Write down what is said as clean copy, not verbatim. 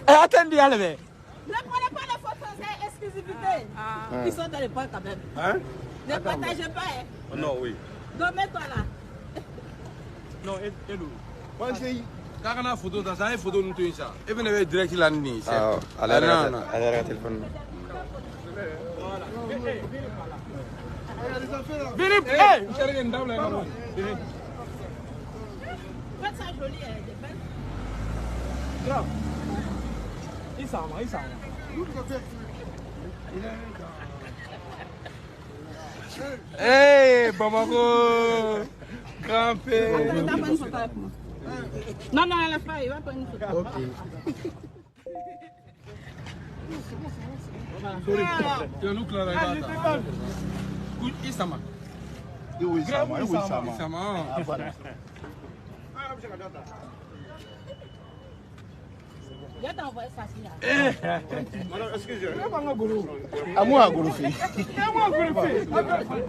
Attendez, allez. Ne prenez pas les photos, c'est exclusivité. Ils sont dans les points quand même. Hein? Ne partagez pas. Hein. Non, oui. Donc mets-toi là. Non, et nous. Moi, c'est. Quand on a photo, dans ça, photo, nous tenons ça. Et vous n'avez direct la nuit. Ah, allez, téléphone. Philippe, hey! Vous cherchez une dame là. Faites ça joli, elle est belle. Grave. Il s'en va. Hey, Bamako! Crampé! Non, elle lève pas, il va prendre une photo. Ok. Tu look là, Isama. Oui, ça va. Isama. Ah, voilà. Je vais t'envoyer ça ici. Madame, excusez-moi. À moi, à Gouroufi.